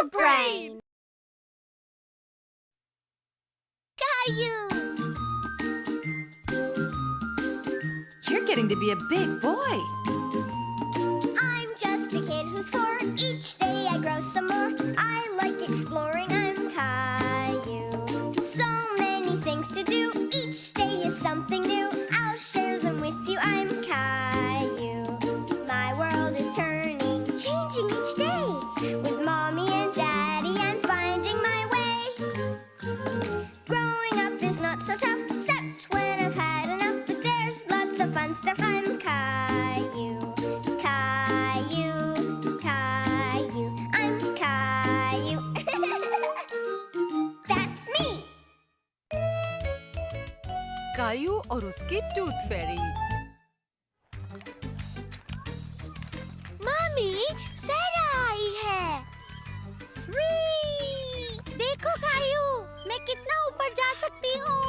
Dog Brain! Caillou! You're getting to be a big boy. I'm just a kid who's 4. Each day I grow some more. I like exploring. I'm Caillou. So many things to do. Each day is something new. I'll share them with you. I'm Caillou. My world is turning, changing each day. With Mommy and Daddy, I'm finding my way. Growing up is not so tough, except when I've had enough. But there's lots of fun stuff. I'm Caillou. Caillou, Caillou, I'm Caillou. That's me. कायू और उसकी tooth फेरी। Mummy, सारा आई है। देखो कायू, मैं कितना ऊपर जा सकती हूँ।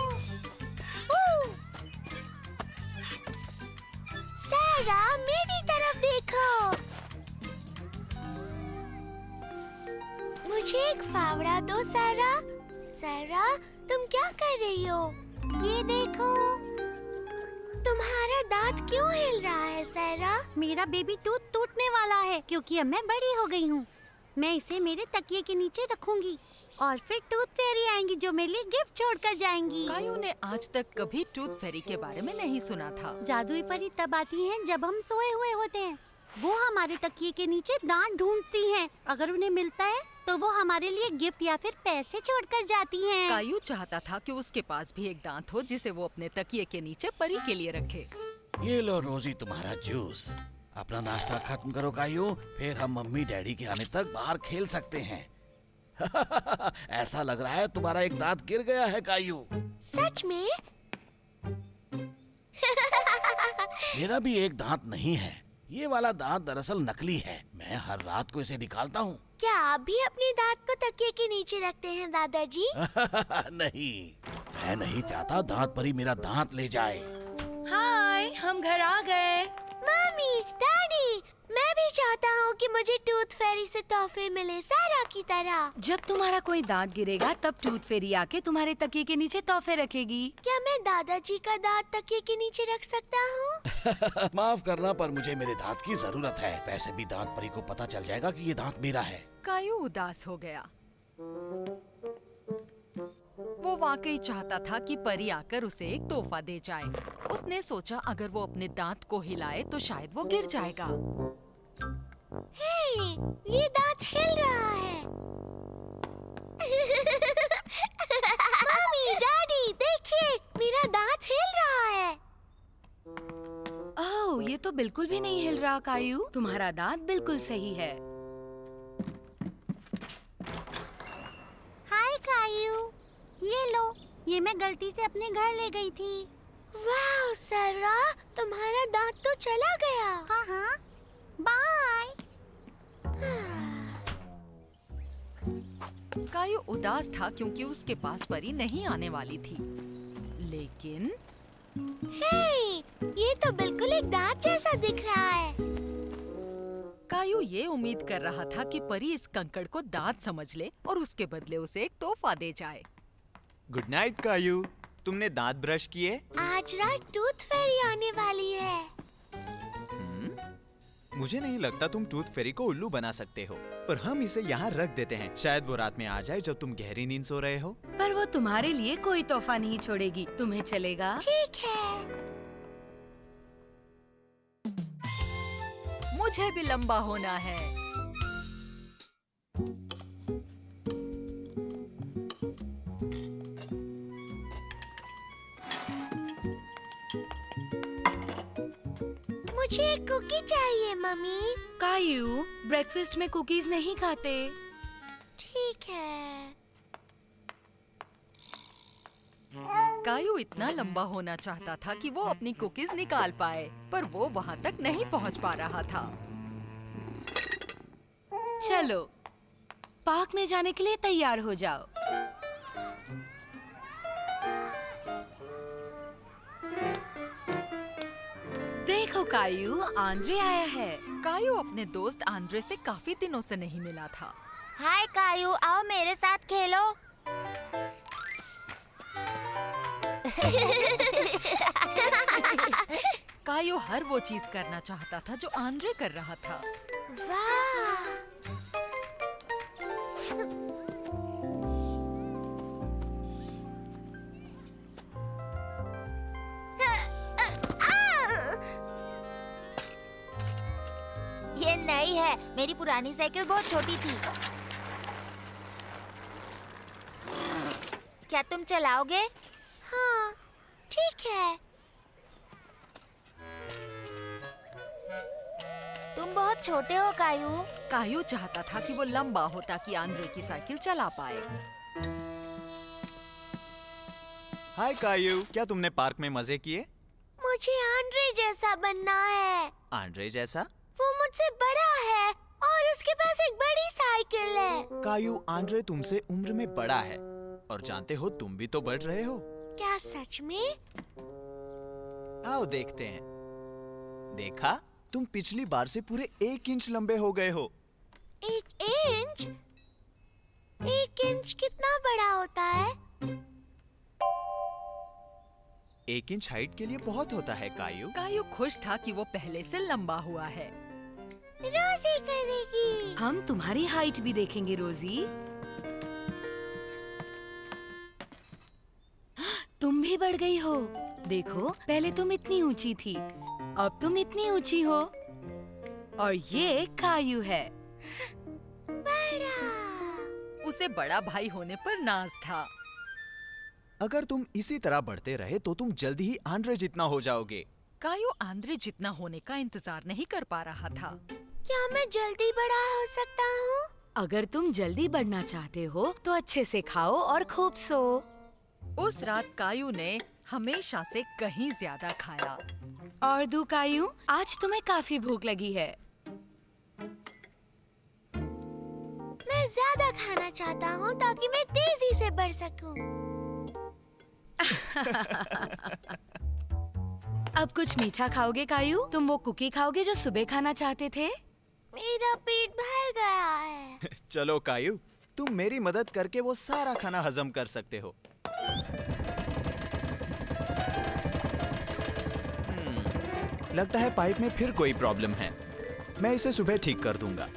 सारा, मेरी तरफ देखो। मुझे एक फावड़ा दो सारा। सारा, तुम क्या कर रही हो? ये देखो। तुम्हारा दांत क्यों हिल रहा है सारा? मेरा बेबी टूथ टूटने वाला है क्योंकि अब मैं बड़ी हो गई हूँ। मैं इसे मेरे तकिए के नीचे रखूंगी और फिर टूथ फेरी आएंगी जो मेरे लिए गिफ्ट छोड़कर जाएंगी। कायू ने आज तक कभी टूथ फेरी के बारे में नहीं सुना था। जादुई परी तब आती हैं जब हम सोए हुए होते हैं। वो हमारे तकिए के नीचे दांत ढूंढती हैं। अगर उन्हें मिलता है तो वो हमारे लिए गिफ्ट या फिर पैसे छोड़कर जाती हैं। कायू चाहता था कि उसके पास भी एक दांत हो जिसे वो अपने तकिए के नीचे परी के लिए रखे। ये लो रोजी तुम्हारा जूस। अपना नाश्ता खत्म करो कायू, फिर हम मम्मी डैडी के आने तक बाहर खेल सकते हैं। ऐसा लग रहा है तुम्हारा एक दांत गिर गया है कायू। सच में? मेरा भी एक दांत नहीं है। ये वाला दांत दरअसल नकली है। मैं हर रात को इसे निकालता हूँ। क्या आप भी अपने दांत को तकिए के नीचे रखते हैं दादाजी? नहीं, मैं नहीं चाहता दांत परी मेरा दांत ले जाए। हाय, हम घर आ गए। मम्मी, डैडी, मैं भी चाहता हूँ कि मुझे टूथ फेरी से तोहफे मिले सारा की तरह। जब तुम्हारा कोई दांत गिरेगा तब टूथ फेरी आके तुम्हारे तकिए के नीचे तोहफे रखेगी। क्या मैं दादाजी का दांत तकिए के नीचे रख सकता हूँ? माफ करना पर मुझे मेरे दांत की जरूरत है। वैसे भी दांत परी को पता चल जाएगा कि ये दांत मेरा है। कायू उदास हो गया। वो वाकई चाहता था कि परी आकर उसे एक तोहफा दे जाए। उसने सोचा अगर वो अपने दांत को हिलाए तो शायद वो गिर जाएगा। हे, ये दांत हिल रहा है। मम्मी, डैडी, देखिए, मेरा दांत हिल रहा है। ओह, ये तो बिल्कुल भी नहीं हिल रहा कायू। तुम्हारा दांत बिल्कुल सही है। हाय कायू, ये लो। ये मैं गलती से अपने घर ले गई थी। वाह सारा, तुम्हारा दांत तो चला गया। हाँ हाँ, बाय। कायू उदास था क्योंकि उसके पास परी नहीं आने वाली थी। लेकिन हे, ये तो बिल्कुल एक दांत जैसा दिख रहा है। कायू ये उम्मीद कर रहा था कि परी इस कंकड़ को दांत समझ ले और उसके बदले उसे एक तोहफा दे जाए। गुड नाइट कायू, तुमने दांत ब्रश किए? आज रात टूथ फेरी आने वाली है। मुझे नहीं लगता तुम टूथ फेरी को उल्लू बना सकते हो, पर हम इसे यहाँ रख देते हैं। शायद वो रात में आ जाए जब तुम गहरी नींद सो रहे हो। पर वो तुम्हारे लिए कोई तोहफा नहीं छोड़ेगी। तुम्हें चलेगा? ठीक है। मुझे भी लंबा होना है। मुझे एक कुकी चाहिए मम्मी। कायू, ब्रेकफास्ट में कुकीज नहीं खाते। ठीक है। कायू इतना लंबा होना चाहता था कि वो अपनी कुकीज निकाल पाए, पर वो वहाँ तक नहीं पहुँच पा रहा था। चलो, पार्क में जाने के लिए तैयार हो जाओ। देखो कायू, आंद्रे आया है। कायू अपने दोस्त आंद्रे से काफी दिनों से नहीं मिला था। हाय कायू, आओ मेरे साथ खेलो। कायो हर वो चीज करना चाहता था जो आंद्रे कर रहा था। वाह! ये नई है, मेरी पुरानी साइकिल बहुत छोटी थी। क्या तुम चलाओगे? हाँ, ठीक है। तुम बहुत छोटे हो कायू। कायो चाहता था कि वो लंबा हो ताकि आंद्रे की साइकिल चला पाए। हाय कायू, क्या तुमने पार्क में मजे किए? मुझे आंद्रे जैसा बनना है। आंद्रे जैसा? वो मुझसे बड़ा है और उसके पास एक बड़ी साइकिल है। कायू, आंद्रे तुमसे उम्र में बड़ा है और जानते हो तुम भी तो बढ़ रहे हो। क्या सच में? आओ देखते हैं। देखा, तुम पिछली बार से पूरे 1 इंच लंबे हो गए हो। 1 इंच? 1 इंच कितना बड़ा होता है? 1 इंच हाइट के लिए बहुत होता है कायू। कायो खुश था कि वो पहले से लंबा हुआ है। रोजी करेगी। हम तुम्हारी हाइट भी देखेंगे रोजी। तुम भी बढ़ गई हो। देखो, पहले तुम इतनी ऊंची थी, अब तुम इतनी ऊंची हो। और ये कायू है। बड़ा। उसे बड़ा भाई होने पर नाज था। अगर तुम इसी तरह बढ़ते रहे तो तुम जल्दी ही आंद्रे जितना हो जाओगे। कायो आंद्रे जितना होने का इंतजार नहीं कर पा रहा था। क्या मैं जल्दी बड़ा हो सकता हूँ? अगर तुम जल्दी बढ़ना चाहते हो तो अच्छे से खाओ और खूब सो। उस रात कायू ने हमेशा से कहीं ज्यादा खाया। और दू कायू, आज तुम्हें काफी भूख लगी है। मैं ज्यादा खाना चाहता हूँ ताकि मैं तेजी से बढ़ सकूं। अब कुछ मीठा खाओगे कायू? तुम वो कुकी खाओगे जो सुबह खाना चाहते थे? मेरा पेट भर गया है। चलो कायू, तुम मेरी मदद करके वो सारा खाना हजम कर सकते हो। लगता है पाइप में फिर कोई प्रॉब्लम है। मैं इसे सुबह ठीक कर दूंगा।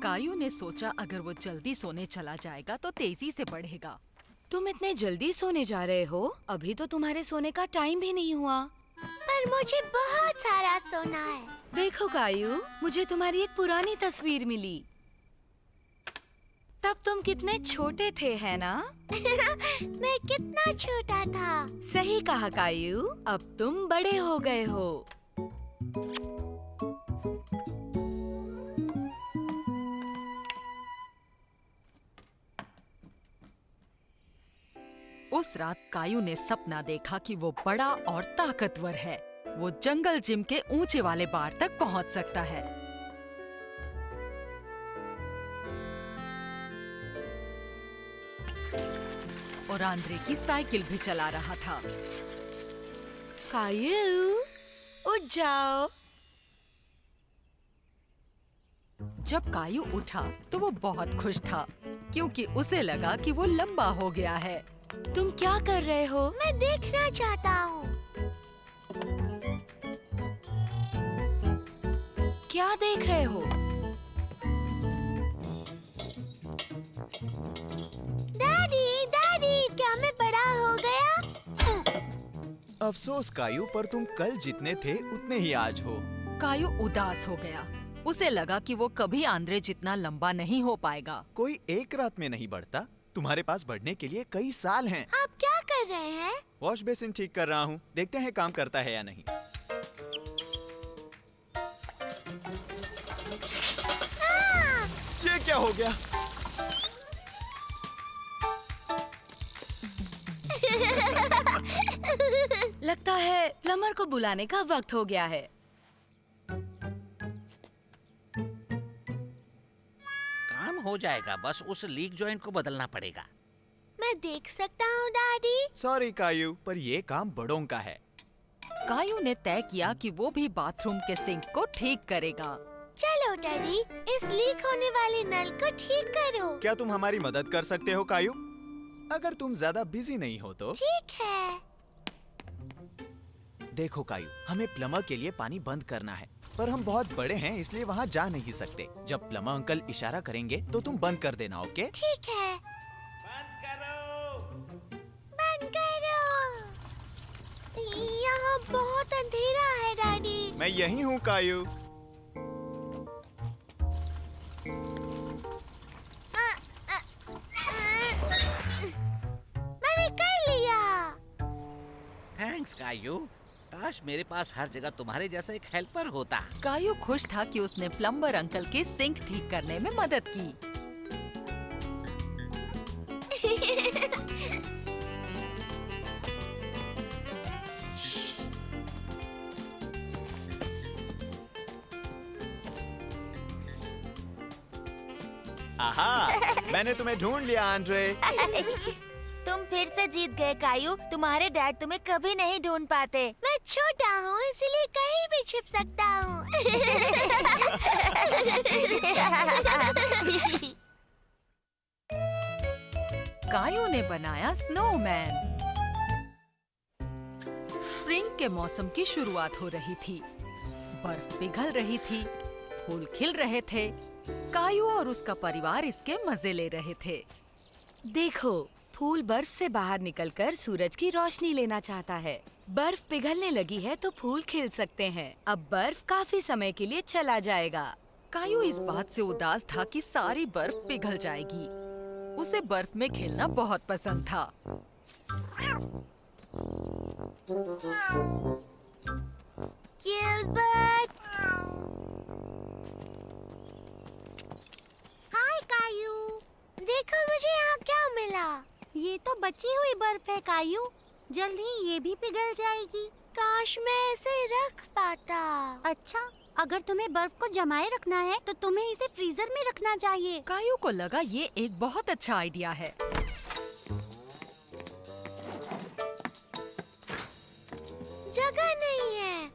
कायू ने सोचा अगर वो जल्दी सोने चला जाएगा तो तेजी से बढ़ेगा। तुम इतने जल्दी सोने जा रहे हो? अभी तो तुम्हारे सोने का टाइम भी नहीं हुआ। पर मुझे बहुत सारा सोना है। देखो कायू, मुझे तुम्हारी एक पुरानी तस्वीर मिली। तब तुम कितने छोटे थे, है ना? मैं कितना छोटा था। सही कहा कायू, अब तुम बड़े हो गए हो। उस रात कायू ने सपना देखा कि वो बड़ा और ताकतवर है। वो जंगल जिम के ऊंचे वाले बार तक पहुंच सकता है। और आंद्रे की साइकिल भी चला रहा था। कायू, उठ जाओ। जब कायू उठा तो वो बहुत खुश था क्योंकि उसे लगा कि वो लंबा हो गया है। तुम क्या कर रहे हो? मैं देखना चाहता हूँ। क्या देख रहे हो? डैडी, डैडी, क्या मैं बड़ा हो गया? अफसोस कायू, पर तुम कल जितने थे उतने ही आज हो। कायू उदास हो गया। उसे लगा कि वो कभी आंद्रे जितना लंबा नहीं हो पाएगा। कोई एक रात में नहीं बढ़ता। तुम्हारे पास बढ़ने के लिए कई साल हैं। आप क्या कर रहे हैं? वॉश बेसिन ठीक कर रहा हूँ। देखते हैं काम करता है या नहीं। ये क्या हो गया? लगता है प्लम्बर को बुलाने का वक्त हो गया है। काम हो जाएगा, बस उस लीक जॉइंट को बदलना पड़ेगा। मैं देख सकता हूँ डैडी? सॉरी कायू, पर ये काम बड़ों का है। कायू ने तय किया कि वो भी बाथरूम के सिंक को ठीक करेगा। चलो डैडी, इस लीक होने वाले नल को ठीक करो। क्या तुम हमारी मदद कर सकते हो कायू? अगर तुम ज्यादा बिजी नहीं हो तो। ठीक है। देखो कायू, हमें प्लम्बर के लिए पानी बंद करना है, पर हम बहुत बड़े हैं इसलिए वहाँ जा नहीं सकते। जब प्लम्बर अंकल इशारा करेंगे तो तुम बंद कर देना, ओके? ठीक है। बंद करो। यहाँ बहुत अंधेरा है डैडी। मैं यही हूँ कायू। मैंने कर लिया। थैंक्स कायू। काश मेरे पास हर जगह तुम्हारे जैसा एक हेल्पर होता। कायू खुश था कि उसने प्लम्बर अंकल के सिंक ठीक करने में मदद की। आहा, मैंने तुम्हें ढूंढ लिया आंद्रे। तुम फिर से जीत गए कायू। तुम्हारे डैड तुम्हें कभी नहीं ढूंढ पाते। मैं छोटा हूँ इसलिए कहीं भी छिप सकता हूँ। कायू ने बनाया स्नोमैन। स्प्रिंग के मौसम की शुरुआत हो रही थी। बर्फ पिघल रही थी, फूल खिल रहे थे। कायू और उसका परिवार इसके मजे ले रहे थे। देखो, फूल बर्फ से बाहर निकलकर सूरज की रोशनी लेना चाहता है। बर्फ पिघलने लगी है तो फूल खिल सकते हैं। अब बर्फ काफी समय के लिए चला जाएगा। कायू इस बात से उदास था कि सारी बर्फ पिघल जाएगी। उसे बर्फ में खेलना बहुत पसंद था। गिलबर्ट। हाय कायू। देखो मुझे यहाँ क्या मिला। ये तो बची हुई बर्फ है कायू, जल्द ही ये भी पिघल जाएगी। काश मैं इसे रख पाता। अच्छा, अगर तुम्हें बर्फ को जमाए रखना है तो तुम्हें इसे फ्रीजर में रखना चाहिए। कायू को लगा ये एक बहुत अच्छा आइडिया है। जगह नहीं है।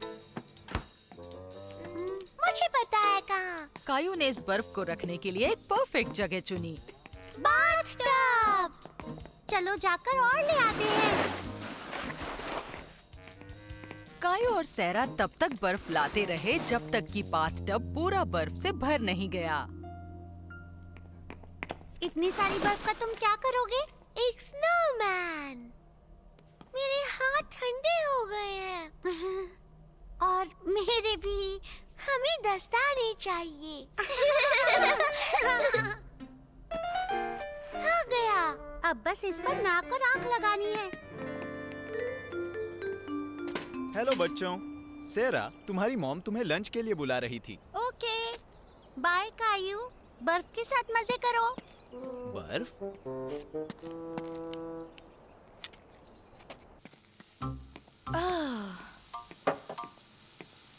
मुझे पता है कहाँ। कायू ने इस बर्फ को रखने के लिए एक परफेक्ट जगह चुनी। बाथटब। चलो जाकर और ले आते हैं। कायू और सैरा तब तक बर्फ लाते रहे जब तक कि बाथटब पूरा बर्फ से भर नहीं गया। इतनी सारी बर्फ का तुम क्या करोगे? एक स्नोमैन। मेरे हाथ ठंडे हो गए हैं। और मेरे भी। हमें दस्ताने चाहिए। हो गया। अब बस इस पर नाक और आंख लगानी है। हेलो बच्चों, सेरा, तुम्हारी मॉम तुम्हें लंच के लिए बुला रही थी। ओके, बाय कायू। बर्फ के साथ मजे करो। बर्फ?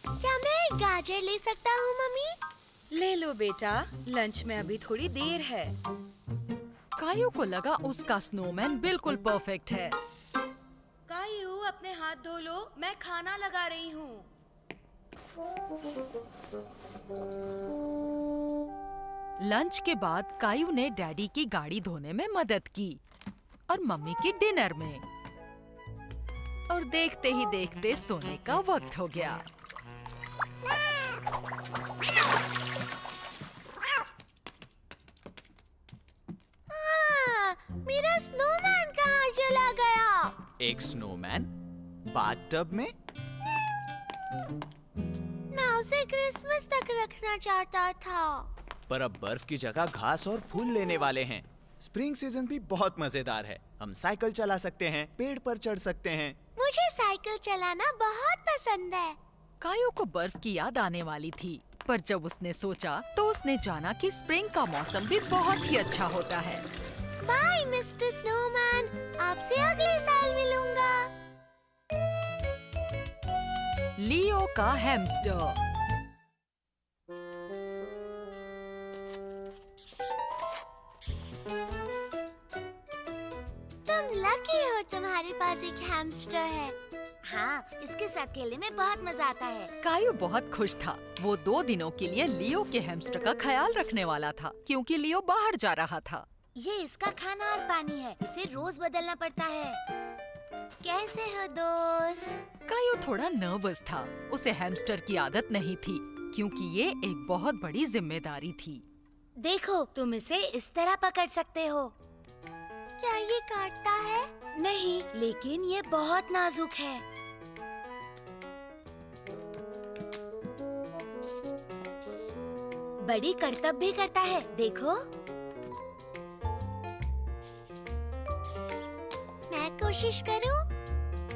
क्या मैं एक गाजर ले सकता हूँ मम्मी? ले लो बेटा, लंच में अभी थोड़ी देर है। कायू को लगा उसका स्नोमैन बिल्कुल परफेक्ट है। कायू, अपने हाथ धो लो, मैं खाना लगा रही हूँ। लंच के बाद कायू ने डैडी की गाड़ी धोने में मदद की और मम्मी की डिनर में। और देखते ही देखते सोने का वक्त हो गया। मेरा स्नोमैन कहाँ चला गया? एक स्नोमैन बाथटब में? मैं उसे क्रिसमस तक रखना चाहता था। पर अब बर्फ की जगह घास और फूल लेने वाले हैं। स्प्रिंग सीजन भी बहुत मजेदार है। हम साइकिल चला सकते हैं, पेड़ पर चढ़ सकते हैं। मुझे साइकिल चलाना बहुत पसंद है। कायू को बर्फ की याद आने वाली थी, पर जब उसने सोचा तो उसने जाना कि स्प्रिंग का मौसम भी बहुत ही अच्छा होता है। बाय मिस्टर स्नोमैन, आपसे अगले साल मिलूंगा। लियो का हैमस्टर। तुम लकी हो, तुम्हारे पास एक हैमस्टर है। हाँ, इसके साथ खेलने में बहुत मजा आता है। कायू बहुत खुश था। वो 2 दिनों के लिए लियो के हैमस्टर का ख्याल रखने वाला था, क्योंकि लियो बाहर जा रहा था। ये इसका खाना और पानी है, इसे रोज बदलना पड़ता है। कैसे हो दोस्त? कायू थोड़ा नर्वस था। उसे हैमस्टर की आदत नहीं थी, क्योंकि ये एक बहुत बड़ी जिम्मेदारी थी। देखो, तुम इसे इस तरह पकड़ सकते हो। क्या ये काटता है? नहीं, लेकिन ये बहुत नाजुक है। बड़ी करतब भी करता है, देखो। मैं कोशिश करूं?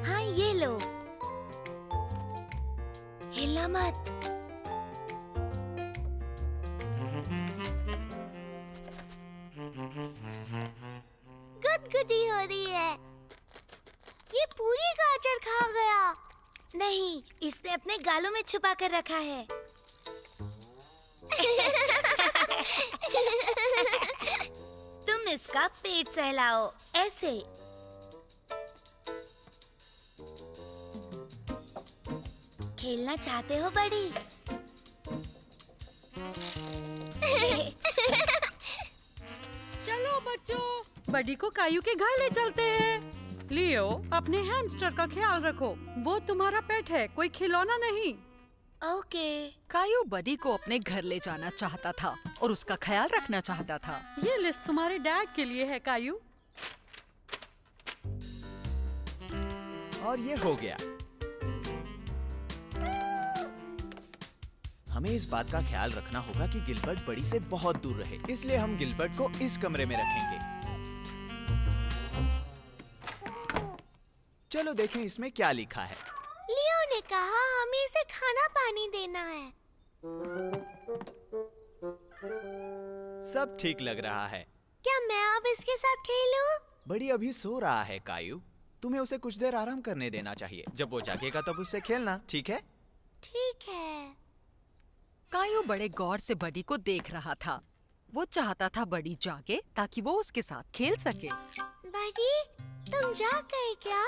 हाँ, ये लो। हिला मत। गुदगुदी हो रही है। ये पूरी गाजर खा गया। नहीं, इसने अपने गालों में छुपा कर रखा है। तुम इसका पेट सहलाओ, ऐसे। खेलना चाहते हो बड़ी? चलो बच्चों, बड़ी को कायू के घर ले चलते हैं। लियो, अपने हैमस्टर का ख्याल रखो। वो तुम्हारा पेट है, कोई खिलौना नहीं। ओके। कायू बडी को अपने घर ले जाना चाहता था और उसका ख्याल रखना चाहता था। ये लिस्ट तुम्हारे डैड के लिए है कायू। और ये हो गया। हमें इस बात का ख्याल रखना होगा कि गिलबर्ट बड़ी से बहुत दूर रहे, इसलिए हम गिलबर्ट को इस कमरे में रखेंगे। चलो देखें इसमें क्या लिखा है। लियो ने कहा हमें इसे खाना पानी देना है। सब ठीक लग रहा है। क्या मैं अब इसके साथ खेलूं? बड़ी अभी सो रहा है कायू, तुम्हें उसे कुछ देर आराम करने देना चाहिए। जब वो जागेगा तब उससे खेलना, ठीक है? ठीक है। कायू बड़े गौर से बडी को देख रहा था। वो चाहता था बडी जागे ताकि वो उसके साथ खेल सके। बड़ी, तुम जाग गए क्या?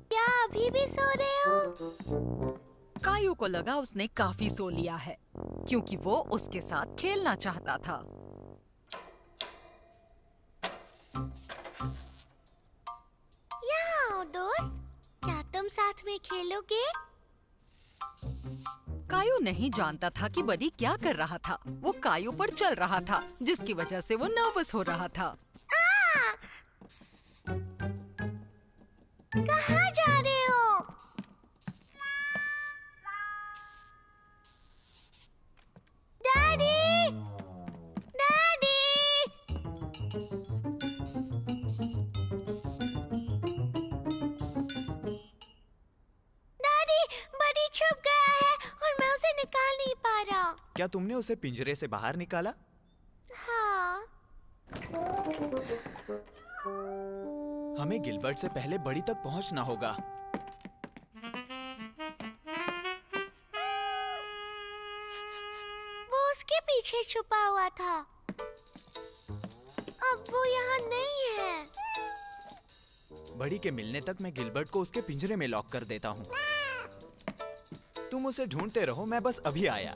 क्या अभी भी सो रहे हो? कायू को लगा उसने काफी सो लिया है, क्योंकि वो उसके साथ खेलना चाहता था। यहाँ आओ दोस्त, क्या तुम साथ में खेलोगे? कायू नहीं जानता था कि बडी क्या कर रहा था। वो कायू पर चल रहा था, जिसकी वजह से वो नर्वस हो रहा था। कहाँ जा रहे हो? डैडी! डैडी! डैडी, बड़ी छुप गया है और मैं उसे निकाल नहीं पा रहा। क्या तुमने उसे पिंजरे से बाहर निकाला? हाँ। हमें गिलबर्ट से पहले बड़ी तक पहुंचना होगा। वो उसके पीछे छुपा हुआ था। अब वो यहाँ नहीं है। बड़ी के मिलने तक मैं गिलबर्ट को उसके पिंजरे में लॉक कर देता हूँ। तुम उसे ढूंढते रहो, मैं बस अभी आया।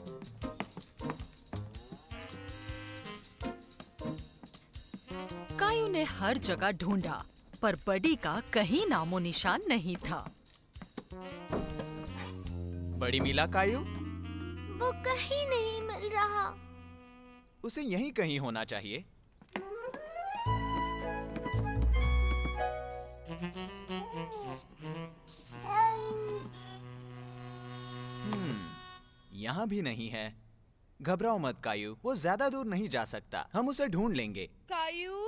कायू ने हर जगह ढूंढा, पर बडी का कहीं नामो निशान नहीं था। बड़ी मिला कायू? वो कहीं नहीं मिल रहा। उसे यहीं कहीं होना चाहिए। यहाँ भी नहीं है। घबराओ मत कायू, वो ज्यादा दूर नहीं जा सकता। हम उसे ढूंढ लेंगे। कायू,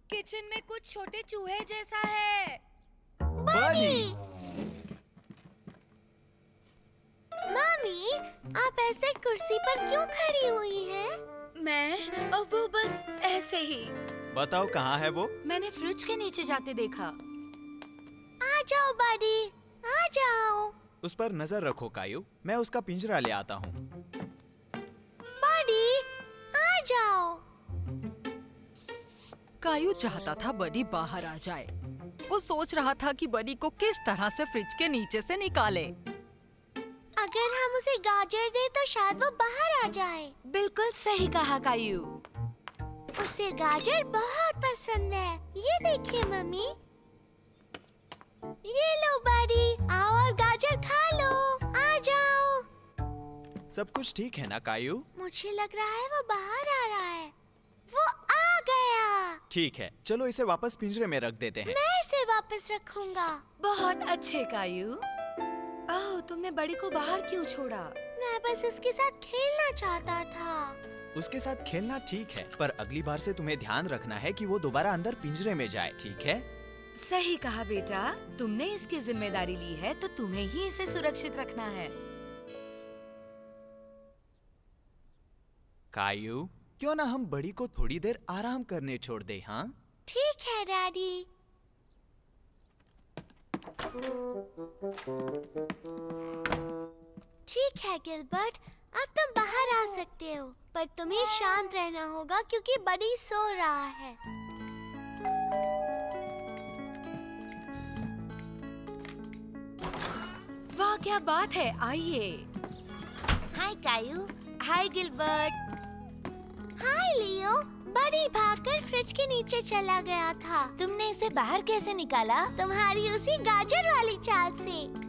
किचन में कुछ छोटे चूहे जैसा है। बड़ी! मामी, आप ऐसे कुर्सी पर क्यों खड़ी हुई हैं? मैं और वो बस ऐसे ही। बताओ कहाँ है वो? मैंने फ्रिज के नीचे जाते देखा। आ जाओ बड़ी, आ जाओ। उस पर नजर रखो कायू, मैं उसका पिंजरा ले आता हूँ। बडी, आ जाओ। कायू चाहता था बडी बाहर आ जाए। वो सोच रहा था कि बडी को किस तरह से फ्रिज के नीचे से निकाले। अगर हम उसे गाजर दे तो शायद वो बाहर आ जाए। बिल्कुल सही कहा कायू। उसे गाजर बहुत पसंद है। ये देखिए मम्मी। ये लो बडी, आओ और गाजर खा लो। आ जाओ। सब कुछ ठीक है ना कायू? मुझे लग रहा है वो बाहर आ रहा है। वो आ गया। ठीक है, चलो इसे वापस पिंजरे में रख देते हैं। मैं इसे वापस रखूंगा। बहुत अच्छे कायू। ओह, तुमने बड़ी को बाहर क्यों छोड़ा? मैं बस उसके साथ खेलना चाहता था। उसके साथ खेलना ठीक है, पर अगली बार से तुम्हें ध्यान रखना है कि वो दोबारा अंदर पिंजरे में जाए, ठीक है? सही कहा बेटा। तुमने इसकी जिम्मेदारी ली है तो तुम्हें ही इसे सुरक्षित रखना है। कायू, क्यों ना हम बड़ी को थोड़ी देर आराम करने छोड़ दे, हाँ? ठीक है डैडी। ठीक है गिलबर्ट, अब तुम बाहर आ सकते हो, पर तुम्हें शांत रहना होगा क्योंकि बडी सो रहा है। वाह, क्या बात है। आइए। हाय कायू। हाय गिलबर्ट। हाय लियो। बडी भागकर फ्रिज के नीचे चला गया था। तुमने इसे बाहर कैसे निकाला? तुम्हारी उसी गाजर वाली चाल से।